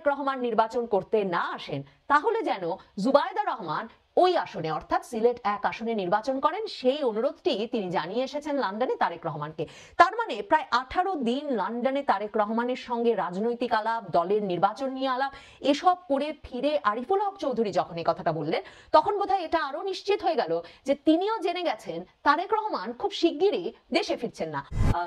তারেক রহমান নির্বাচন করতে না আসেন, তাহলে যেন জুবাইদা রহমান ওই আসনে অর্থাৎ সিলেট 1 আসনে নির্বাচন করেন, সেই অনুরোধটি তিনি জানিয়ে এসেছেন লন্ডনে তারেক রহমানকে। তার মানে প্রায় 18 দিন লন্ডনে তারেক রহমানের সঙ্গে রাজনৈতিক আলাপ, দলের নির্বাচন নিয়ে আলাপ, এসব করে ফিরে আরিফুল হক চৌধুরী যখন এই কথাটা বললেন, তখন বোধহয় এটা আরো নিশ্চিত হয়ে গেল যে তিনিও জেনে গেছেন তারেক রহমান খুব শিগগিরই দেশে ফিরছেন না।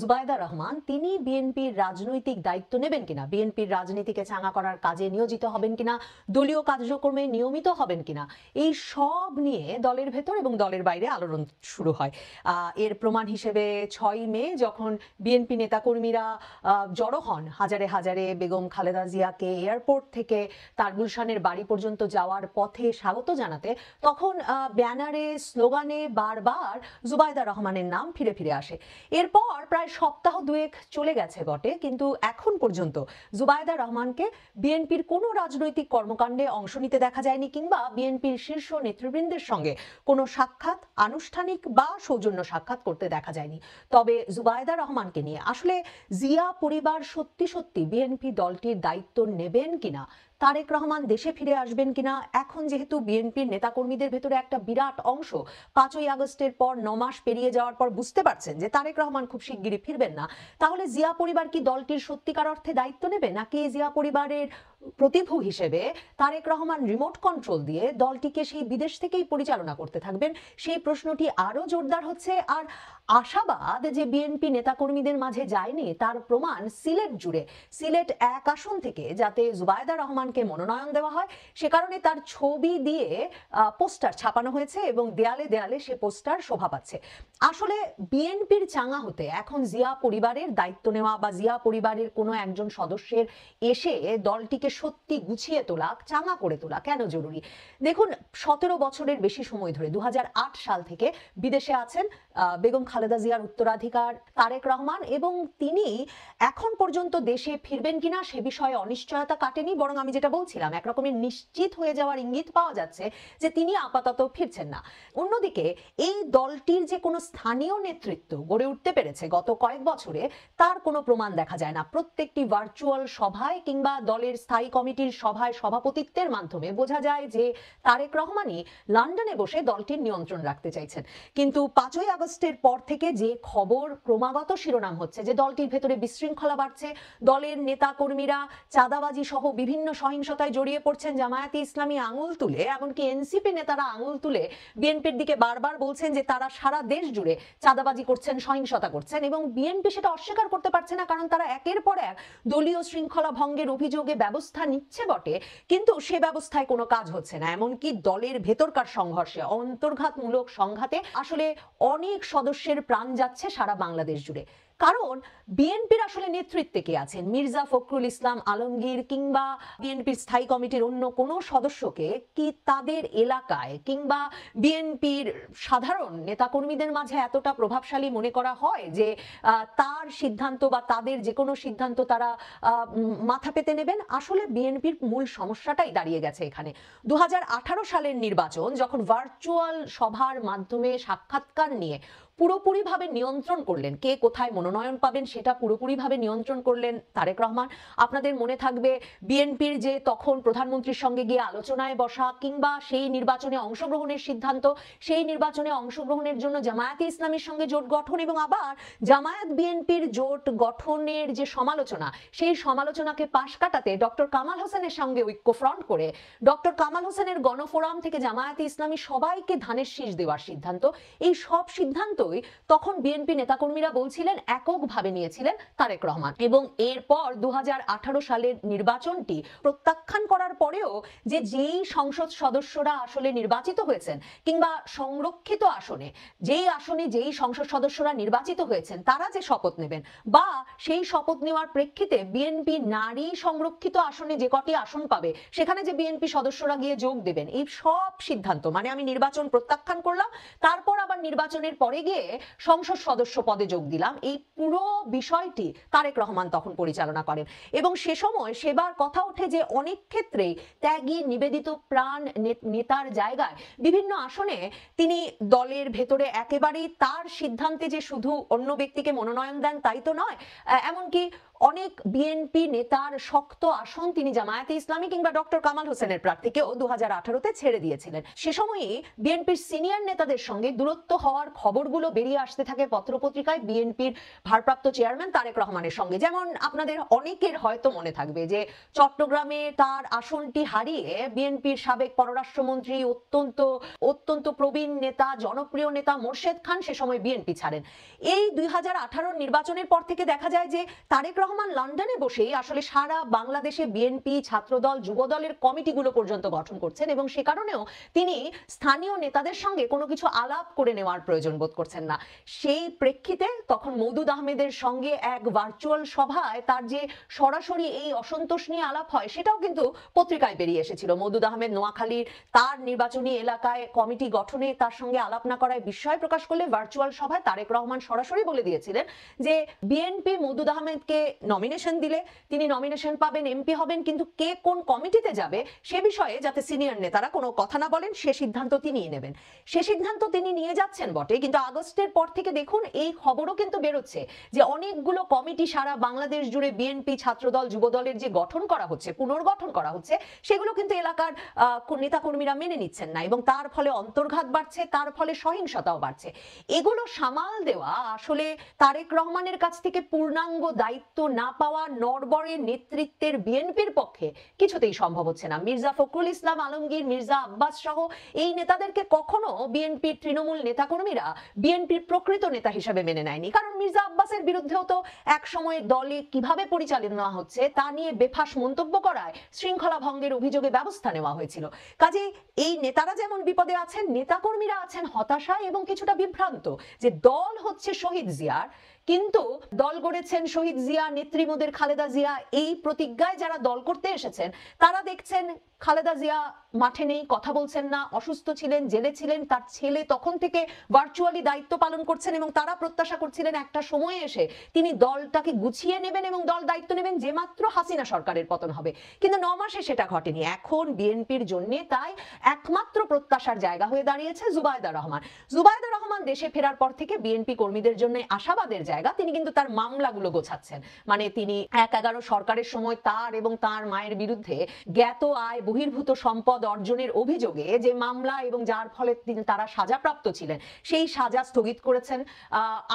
জুবাইদা রহমান তিনি বিএনপির রাজনৈতিক দায়িত্ব নেবেন কিনা, বিএনপির রাজনীতিকে চাঙা করার কাজে নিয়োজিত হবেন কিনা, দলীয় কার্যক্রমে নিয়মিত হবেন কিনা, এই সব নিয়ে দলের ভেতর এবং দলের বাইরে আলোড়ন শুরু হয়। এর প্রমাণ হিসেবে 6 মে যখন বিএনপি নেতাকর্মীরা জড়ো হন হাজারে হাজারে বেগম খালেদা জিয়াকে এয়ারপোর্ট থেকে তার গুলশানের বাড়ি পর্যন্ত যাওয়ার পথে স্বাগত জানাতে, তখন ব্যানারে স্লোগানে বারবার জুবাইদা রহমানের নাম ফিরে ফিরে আসে। এরপর প্রায় সপ্তাহ দুয়েক চলে গেছে বটে, কিন্তু এখন পর্যন্ত জুবাইদা রহমানকে বিএনপির কোনো রাজনৈতিক কর্মকাণ্ডে অংশ নিতে দেখা যায়নি, কিংবা বিএনপির শীর্ষ নেতৃবৃন্দের সঙ্গে কোনো সাক্ষাৎ, আনুষ্ঠানিক বা সৌজন্য সাক্ষাৎ করতে দেখা যায়নি। তবে জুবাইদা রহমানকে নিয়ে আসলে জিয়া পরিবার সত্যি সত্যি বিএনপি দলটির দায়িত্ব নেবেন কিনা, তারেক রহমান দেশে ফিরে আসবেন কিনা, এখন যেহেতু বিএনপির নেতাকর্মীদের ভেতরে একটা বিরাট অংশ 5ই আগস্টের পর 9 মাস পেরিয়ে যাওয়ার পর বুঝতে পারছেন যে তারেক রহমান খুব শিগগিরই ফিরবেন না, তাহলে জিয়া পরিবার কি দলটির সত্যিকার অর্থে দায়িত্ব নেবে, নাকি জিয়া পরিবারের প্রতিভু হিসেবে তারেক রহমান রিমোট কন্ট্রোল দিয়ে দলটিকে সেই বিদেশ থেকেই পরিচালনা করতে থাকবেন, সেই প্রশ্নটি আরো জোরদার হচ্ছে। আর আশাবাদ যে বিএনপি নেতাকর্মীদের মাঝে যায়নি তার প্রমাণ সিলেট জুড়ে, সিলেট 1 আসন থেকে যাতে জুবাইদা রহমানকে মনোনয়ন দেওয়া হয়, সে কারণে তার ছবি দিয়ে পোস্টার ছাপানো হয়েছে এবং দেয়ালে দেয়ালে সে পোস্টার শোভা পাচ্ছে। আসলে বিএনপির চাঙা হতে এখন জিয়া পরিবারের দায়িত্ব নেওয়া বা জিয়া পরিবারের কোনো একজন সদস্যের এসে দলটিকে সত্যি গুছিয়ে তোলা, চাঙা করে তোলা কেন জরুরি? দেখুন, 17 বছরের বেশি সময় ধরে 2008 সাল থেকে বিদেশে আছেন বেগম খালেদা জিয়ার উত্তরাধিকার তারেক রহমান, এবং তিনি এখন পর্যন্ত দেশে ফিরবেন কিনা সে বিষয়ে অনিশ্চয়তা কাটেনি, বরং আমি যেটা বলছিলাম একরকমের নিশ্চিত হয়ে যাওয়ার ইঙ্গিত পাওয়া যাচ্ছে যে তিনি আপাতত ফিরছেন না। অন্যদিকে এই দলটির যে কোনো স্থানীয় নেতৃত্ব গড়ে উঠতে পেরেছে গত কয়েক বছরে, তার কোনো প্রমাণ দেখা যায় না। প্রত্যেকটি ভার্চুয়াল সভায় কিংবা দলের স্থায়ী কমিটির সভায় সভাপতিত্বের মাধ্যমে বোঝা যায় যে তারেক রহমানই লন্ডনে বসে দলটির নিয়ন্ত্রণ রাখতে চাইছেন। কিন্তু 5ই আগস্টের পর থেকে যে খবর ক্রমাগত শিরোনাম হচ্ছে যে দলটির ভেতরে বিশৃঙ্খলা বাড়ছে, দলের নেতা কর্মীরা চাঁদাবাজি সহ বিভিন্ন সহিংসতায় জড়িয়ে পড়ছেন, জামায়াতে ইসলামী আঙুল তুলে, এমনকি এনসিপি নেতারা আঙুল তুলে বিএনপির দিকে বারবার বলছেন যে তারা সারা দেশ জুড়ে চাঁদাবাজি করছেন, সহিংসতা করছেন, এবং বিএনপি সেটা অস্বীকার করতে পারছে না, কারণ তারা একের পর এক দলীয় শৃঙ্খলা ভঙ্গের অভিযোগে ব্যবস্থা নিচ্ছে বটে, কিন্তু সে ব্যবস্থায় কোনো কাজ হচ্ছে না। এমনকি দলের ভেতরকার সংঘর্ষে, অন্তর্ঘাতমূলক সংঘাতে আসলে অনেক সদস্যের প্রাণ যাচ্ছে সারা বাংলাদেশ জুড়ে। কারণ বিএনপির আসলে নেতৃত্বে কে আছেন? মির্জা ফখরুল ইসলাম আলমগীর কিংবা বিএনপির স্থায়ী কমিটির অন্য কোনো সদস্যকে কি তাদের এলাকায় কিংবা বিএনপির সাধারণ নেতাকর্মীদের মাঝে এতটা প্রভাবশালী মনে করা হয় যে তার সিদ্ধান্ত বা তাদের যে কোনো সিদ্ধান্ত তারা মাথা পেতে নেবেন? আসলে বিএনপির মূল সমস্যাটাই দাঁড়িয়ে গেছে এখানে। 2018 সালের নির্বাচন যখন ভার্চুয়াল সভার মাধ্যমে সাক্ষাৎকার নিয়ে পুরোপুরিভাবে নিয়ন্ত্রণ করলেন, কে কোথায় মনোনয়ন পাবেন সেটা পুরোপুরিভাবে নিয়ন্ত্রণ করলেন তারেক রহমান। আপনাদের মনে থাকবে বিএনপির যে তখন প্রধানমন্ত্রীর সঙ্গে গিয়ে আলোচনায় বসা কিংবা সেই নির্বাচনে অংশগ্রহণের সিদ্ধান্ত, সেই নির্বাচনে অংশগ্রহণের জন্য জামায়াতে ইসলামীর সঙ্গে জোট গঠন, এবং আবার জামায়াত বিএনপির জোট গঠনের যে সমালোচনা, সেই সমালোচনাকে পাশ কাটাতে ডক্টর কামাল হোসেনের সঙ্গে ঐক্যফ্রন্ট করে ডক্টর কামাল হোসেনের গণফোরাম থেকে জামায়াতে ইসলামী সবাইকে ধানের শীষ দেওয়ার সিদ্ধান্ত, এই সব সিদ্ধান্ত তখন বিএনপি নেতাকর্মীরা বলছিলেন এককভাবে নিয়েছিলেন তারেক রহমান। এবং এরপর 2018 সালের নির্বাচনটি প্রত্যাখ্যান করার পরেও যেই সংসদ সদস্যরা আসলে নির্বাচিত হয়েছেন কিংবা সংরক্ষিত আসনে যেই সংসদ সদস্যরা নির্বাচিত হয়েছেন তারা যে শপথ নেবেন বা সেই শপথ নেওয়ার প্রেক্ষিতে বিএনপি নারী সংরক্ষিত আসনে যে কটি আসন পাবে সেখানে যে বিএনপি সদস্যরা গিয়ে যোগ দেবেন, এই সব সিদ্ধান্ত, মানে আমি নির্বাচন প্রত্যাখ্যান করলাম, তারপর আবার নির্বাচনের পরে গিয়ে সংসদ সদস্য পদে যোগ দিলাম, এই পুরো বিষয়টি তারেক রহমান তখন পরিচালনা করেন। এবং সে সময় সেবার কথা ওঠে যে অনেক ক্ষেত্রে ত্যাগী নিবেদিত প্রাণ নেতার জায়গায় বিভিন্ন আসনে তিনি দলের ভেতরে একেবারেই তার সিদ্ধান্তে যে শুধু অন্য ব্যক্তিকে মনোনয়ন দেন তাই তো নয়, এমনকি অনেক বিএনপি নেতার শক্ত আসন তিনি জামায়াতে ইসলামী কিংবা ডক্টর কামাল হোসেনের প্রার্থীকেও 2018-তে ছেড়ে দিয়েছিলেন। সে সময়ে বিএনপির সিনিয়র নেতাদের সঙ্গে দূরত্ব হওয়ার খবরগুলো বেরিয়ে আসতে থাকে পত্রপত্রিকায় বিএনপির ভারপ্রাপ্ত চেয়ারম্যান তারেক রহমানের সঙ্গে। যেমন আপনাদের অনেকের হয়তো মনে থাকবে যে চট্টগ্রামে তার আসনটি হারিয়ে বিএনপির সাবেক পররাষ্ট্রমন্ত্রী অত্যন্ত প্রবীণ নেতা, জনপ্রিয় নেতা মোর্শেদ খান সে সময় বিএনপি ছাড়েন। এই 2018 নির্বাচনের পর থেকে দেখা যায় যে তারেক রহমান লন্ডনে বসেই আসলে সারা বাংলাদেশে বিএনপি, ছাত্রদল, যুবদলের কমিটিগুলো পর্যন্ত গঠন করছেন এবং সে কারণেও তিনি স্থানীয় নেতাদের সঙ্গে কোনো কিছু আলাপ করে নেওয়ার প্রয়োজন বোধ করছেন না। সেই প্রেক্ষিতে তখন মওদুদ আহমেদের সঙ্গে এক ভার্চুয়াল সভায় তার যে সরাসরি এই অসন্তোষ নিয়ে আলাপ হয় সেটাও কিন্তু পত্রিকায় বেরিয়ে এসেছিল। মওদুদ আহমেদ নোয়াখালীর তার নির্বাচনী এলাকায় কমিটি গঠনে তার সঙ্গে আলাপ না করায় বিস্ময় প্রকাশ করলে ভার্চুয়াল সভায় তারেক রহমান সরাসরি বলে দিয়েছিলেন যে বিএনপি মওদুদ আহমেদকে নমিনেশন দিলে তিনি নমিনেশন পাবেন, এমপি হবেন, কিন্তু কে কোন কমিটিতে যাবে সে বিষয়ে যাতে সিনিয়র নেতারা কোনো কথা না বলেন সে সিদ্ধান্ত তিনিই নেবেন। সে সিদ্ধান্ত তিনি নিয়ে যাচ্ছেন বটে, কিন্তু আগস্টের পর থেকে দেখুন এই খবরও কিন্তু বেরোচ্ছে যে অনেকগুলো কমিটি সারা বাংলাদেশ জুড়ে বিএনপি, ছাত্রদল, যুবদলের যে গঠন করা হচ্ছে, পুনর্গঠন করা হচ্ছে, সেগুলো কিন্তু এলাকার নেতাকর্মীরা মেনে নিচ্ছেন না এবং তার ফলে অন্তর্ঘাত বাড়ছে, তার ফলে সহিংসতাও বাড়ছে। এগুলো সামাল দেওয়া আসলে তারেক রহমানের কাছ থেকে পূর্ণাঙ্গ দায়িত্ব না পাওয়া নড়বড়ে নেতৃত্বের বিএনপির পক্ষে কিছুতেই সম্ভব হচ্ছে না। মির্জা ফখরুল ইসলাম আলমগীর, মির্জা আব্বাস সহ এই নেতাদেরকে কখনো বিএনপির তৃণমূল নেতাকর্মীরা বিএনপির প্রকৃত নেতা হিসেবে মেনে নেয়নি, কারণ মির্জা আব্বাসের বিরুদ্ধেও তো এক সময় দলে কিভাবে পরিচালনা হচ্ছে তা নিয়ে বেফাঁস মন্তব্য করায় শৃঙ্খলা ভঙ্গের অভিযোগে ব্যবস্থা নেওয়া হয়েছিল। কাজে এই নেতারা যেমন বিপদে আছেন, নেতাকর্মীরা আছেন হতাশায় এবং কিছুটা বিভ্রান্ত যে দল হচ্ছে শহীদ জিয়ার, কিন্তু দল গড়েছেন শহীদ জিয়া, নেত্রী মোদের খালেদা জিয়া, এই প্রতিজ্ঞায় যারা দল করতে এসেছেন তারা দেখছেন খালেদা জিয়া মাঠে নেই, কথা বলছেন না, অসুস্থ ছিলেন, জেলে ছিলেন, তার ছেলে তখন থেকে ভার্চুয়ালি দায়িত্ব পালন করছেন এবং তারা প্রত্যাশা করছিলেন একটা সময়ে এসে তিনি দলটাকে গুছিয়ে নেবেন এবং দল দায়িত্ব নেবেন যে মাত্র হাসিনা সরকারের পতন হবে। কিন্তু 9 মাসে সেটা ঘটেনি। এখন বিএনপির জন্য তাই একমাত্র প্রত্যাশার জায়গা হয়ে দাঁড়িয়েছে জুবাইদা রহমান। জুবাইদা রহমান দেশে ফেরার পর থেকে বিএনপি কর্মীদের জন্য আশাবাদের জায়গা। তিনি কিন্তু তার মামলাগুলো গোছাচ্ছেন, মানে তিনি 1/11 সরকারের সময় তার এবং তার মায়ের বিরুদ্ধে জ্ঞাত আয় বহির্ভূত সম্পদ অর্জনের অভিযোগে যে মামলা এবং যার ফলে তারা সাজাপ্রাপ্ত ছিলেন সেই সাজা স্থগিত করেছেন,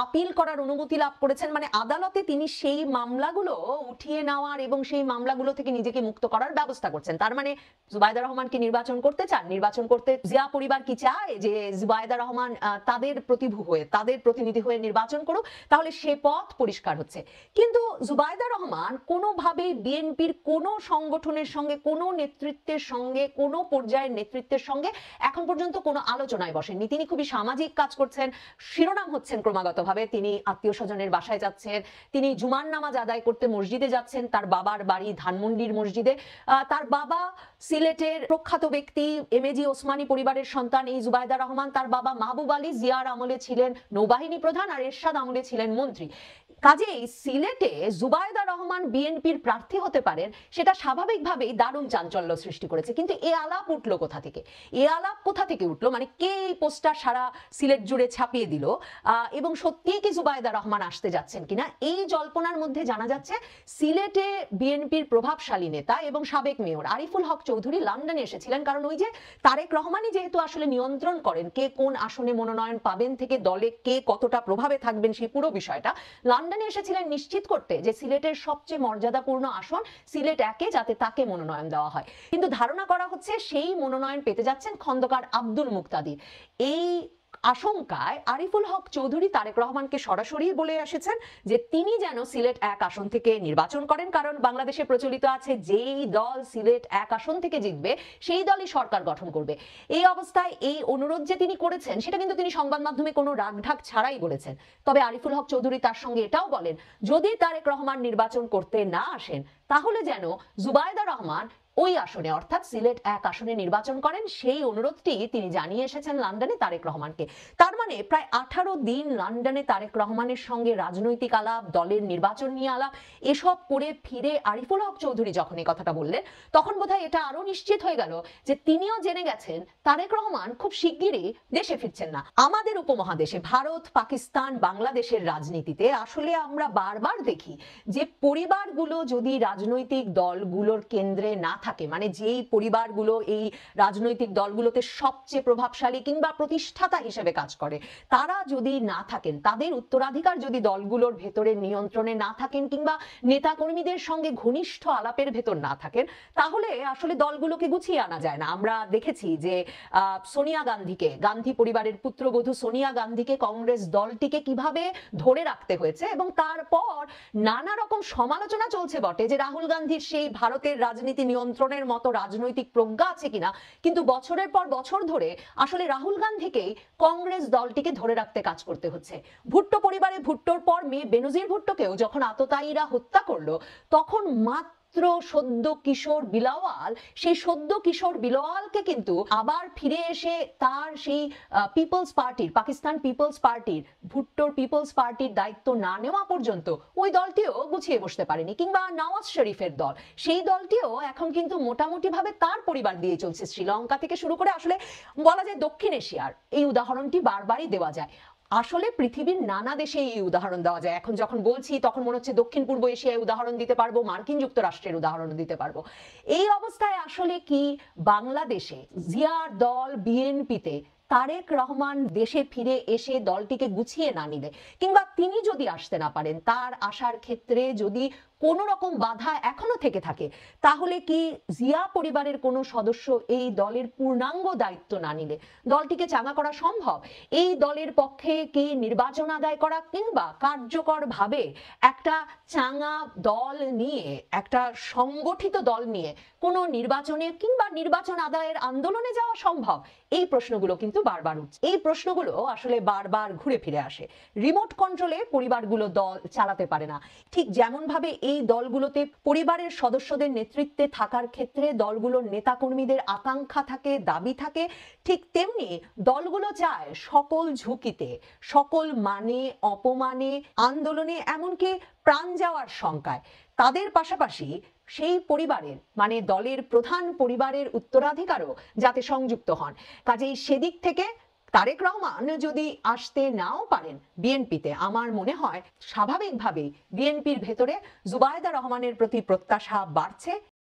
আপিল করার অনুমতি লাভ করেছেন, মানে আদালতে তিনি সেই মামলাগুলো উঠিয়ে নেওয়ার এবং সেই মামলাগুলো থেকে নিজেকে মুক্ত করার ব্যবস্থা করছেন। তার মানে জুবাইদা রহমান কি নির্বাচন করতে চান? নির্বাচন করতে জিয়া পরিবার কি চায় যে জুবাইদা রহমান তাদের প্রতিভূ হয়ে, তাদের প্রতিনিধি হয়ে নির্বাচন করুক? তাহলে সে পথ পরিষ্কার হচ্ছে। কিন্তু জুবাইদা রহমান কোনোভাবেই বিএনপির কোনো সংগঠনের সঙ্গে, কোনো নেতৃত্বের সঙ্গে, কোনো পর্যায়ের নেতৃত্বের সঙ্গে এখন পর্যন্ত কোনো আলোচনায় বসেননি। তিনি খুবই সামাজিক কাজ করছেন, শিরোনাম হচ্ছেন ক্রমাগতভাবে। তিনি আত্মীয় স্বজনের বাসায় যাচ্ছেন, তিনি জুমার নামাজ আদায় করতে মসজিদে যাচ্ছেন, তার বাবার বাড়ি ধানমন্ডির মসজিদে। তার বাবা সিলেটের প্রখ্যাত ব্যক্তি এমএজি ওসমানী পরিবারের সন্তান এই জুবাইদা রহমান। তার বাবা মাহবুব আলী জিয়ার আমলে ছিলেন নৌবাহিনী প্রধান আর এরশাদ আমলে ছিলেন মন্ত্রী। কাজেই সিলেটে জুবাইদা রহমান বিএনপির প্রার্থী হতে পারেন সেটা স্বাভাবিকভাবেই দারুণ চাঞ্চল্য সৃষ্টি করেছে। কিন্তু এ আলাপ উঠলো কোথা থেকে? এ আলাপ কোথা থেকে উঠলো, মানে কে এই পোস্টার সারা সিলেট জুড়ে ছাপিয়ে দিল এবং সত্যিই কি জুবাইদা রহমান আসতে যাচ্ছেন কিনা? এই জল্পনার মধ্যে জানা যাচ্ছে সিলেটে বিএনপির প্রভাবশালী নেতা এবং সাবেক মেয়র আরিফুল হক চৌধুরী লন্ডনে এসেছিলেন, কারণ ওই যে তারেক রহমানই যেহেতু আসলে নিয়ন্ত্রণ করেন কে কোন আসনে মনোনয়ন পাবেন থেকে দলে কে কতটা প্রভাবে থাকবেন সেই পুরো বিষয়টা, লন্ডনে এসেছিলেন নিশ্চিত করতে যে সিলেটের সবচেয়ে মর্যাদাপূর্ণ আসন সিলেট 1-এ যাতে তাকে মনোনয়ন দেওয়া হয়। কিন্তু ধারণা করা হচ্ছে সেই মনোনয়ন পেতে যাচ্ছেন খন্দকার আব্দুল মুক্তাদির। এই আশঙ্কায় আরিফুল হক চৌধুরী তারেক রহমানকে সরাসরি বলে এসেছেন যে তিনি যেন সিলেট 1 আসন থেকে নির্বাচন করেন, কারণ বাংলাদেশে প্রচলিত আছে যেই দল সিলেট 1 আসন থেকে জিতবে সেই দলই সরকার গঠন করবে। এই অবস্থায় এই অনুরোধ যে তিনি করেছেন সেটা কিন্তু তিনি সংবাদ মাধ্যমে কোনো রাগঢাক ছাড়াই বলেছেন। তবে আরিফুল হক চৌধুরী তার সঙ্গে এটাও বলেন যদি তারেক রহমান নির্বাচন করতে না আসেন তাহলে যেন জুবাইদা রহমান ওই আসনে অর্থাৎ সিলেট 1 আসনে নির্বাচন করেন, সেই অনুরোধটি তিনি জানিয়ে এসেছেন লন্ডনে তারেক রহমানকে। তার মানে প্রায় 18 দিন লন্ডনে তারেক রহমানের সঙ্গে রাজনৈতিক আলাপ, দলের নির্বাচন নিয়ে আলাপ, এসব করে ফিরে আরিফুল হক চৌধুরী যখন এই কথাটা বললেন, তখন বোধহয় এটা আরো নিশ্চিত হয়ে গেল যে তিনিও জেনে গেছেন তারেক রহমান খুব শিগগিরই দেশে ফিরছেন না। আমাদের উপমহাদেশে ভারত, পাকিস্তান, বাংলাদেশের রাজনীতিতে আসলে আমরা বারবার দেখি যে পরিবারগুলো যদি রাজনৈতিক দলগুলোর কেন্দ্রে না থাকে, মানে যেই পরিবারগুলো এই রাজনৈতিক দলগুলোতে সবচেয়ে প্রভাবশালী কিংবা প্রতিষ্ঠাতা হিসেবে কাজ করে, তারা যদি না থাকেন, তাদের উত্তরাধিকার যদি দলগুলোর ভেতরে নিয়ন্ত্রণে না থাকেন কিংবা নেতাকর্মীদের সঙ্গে ঘনিষ্ঠ আলাপের ভেতর না থাকেন, তাহলে আসলে দলগুলোকে গুছিয়ে আনা যায় না। আমরা দেখেছি যে সোনিয়া গান্ধীকে, গান্ধী পরিবারের পুত্রবধূ সোনিয়া গান্ধীকে কংগ্রেস দলটিকে কিভাবে ধরে রাখতে হয়েছে, এবং তারপর নানা রকম সমালোচনা চলছে বটে যে রাহুল গান্ধীর সেই ভারতের রাজনীতি নিয়ন্ত্রণের মতো রাজনৈতিক প্রজ্ঞা আছে কিনা, কিন্তু বছরের পর বছর ধরে আসলে রাহুল গান্ধীকেই কংগ্রেস দলটিকে ধরে রাখতে কাজ করতে হচ্ছে। ভুট্টো পরিবারে ভুট্টোর পর মেয়ে বেনজির ভুট্টোকেও যখন আততায়ীরা হত্যা করলো, তখন মাত্র সদ্য কিশোর বিলাওয়াল, সেই সদ্য কিশোর বিলাওয়ালকে কিন্তু আবার ফিরে এসে তার সেই পিপলস পার্টির, পাকিস্তান পিপলস পার্টির, ভুট্টোর পিপলস পার্টির দায়িত্ব না নেওয়া পর্যন্ত ওই দলটিও গুছিয়ে বসতে পারেনি। কিংবা নওয়াজ শরীফের দল, সেই দলটিও এখন কিন্তু মোটামুটি ভাবে তার পরিবার দিয়ে চলছে। শ্রীলঙ্কা থেকে শুরু করে আসলে বলা যায় দক্ষিণ এশিয়ার এই উদাহরণটি বারবারই দেওয়া যায়। আসলে পৃথিবীর নানা দেশে এই উদাহরণ দেওয়া যায়। এখন যখন বলছি তখন মনে হচ্ছে দক্ষিণ পূর্ব এশিয়ায় উদাহরণ দিতে পারবো, মার্কিন যুক্তরাষ্ট্রের উদাহরণ দিতে পারবো। এই অবস্থায় আসলে কি বাংলাদেশে জিয়ার দল বিএনপিতে তারেক রহমান দেশে ফিরে এসে দলটিকে গুছিয়ে না নিলে, কিংবা তিনি যদি আসতে না পারেন, তার আসার ক্ষেত্রে যদি কোনো রকম বাধা এখনো থেকে থাকে, তাহলে কি জিয়া পরিবারের কোনো সদস্য এই দলের পূর্ণাঙ্গ দায়িত্ব না নিলে দলটিকে চাঙ্গা করা সম্ভব? এই দলের পক্ষে কি নির্বাচন আদায় করা কিংবা কার্যকরভাবে একটা চাঙ্গা দল নিয়ে, একটা সংগঠিত দল নিয়ে কোনো নির্বাচনে কিংবা নির্বাচন আদায়ের আন্দোলনে যাওয়া সম্ভব? এই প্রশ্নগুলো কিন্তু বারবার উঠছে। এই প্রশ্নগুলো আসলে বারবার ঘুরে ফিরে আসে। রিমোট কন্ট্রোলে পরিবারগুলো দল চালাতে পারে না। ঠিক যেমন ভাবে এই দলগুলোতে পরিবারের সদস্যদের নেতৃত্বে থাকার ক্ষেত্রে দলগুলোর নেতাকর্মীদের আকাঙ্ক্ষা থাকে, দাবি থাকে, ঠিক তেমনি দলগুলো চায় সকল ঝুঁকিতে, সকল মানে অপমানে, আন্দোলনে, এমনকি প্রাণ যাওয়ার শঙ্কায় তাদের পাশাপাশি সেই পরিবারের, মানে দলের প্রধান পরিবারের উত্তরাধিকারও যাতে সংযুক্ত হন। কাজেই সেদিক থেকে তারেক রহমান যদি আসতে নাও পারেন বিএনপিতে, আমার মনে হয় স্বাভাবিকভাবেই বিএনপির ভেতরে জুবাইদা রহমানের প্রতি প্রত্যাশা বাড়ছে।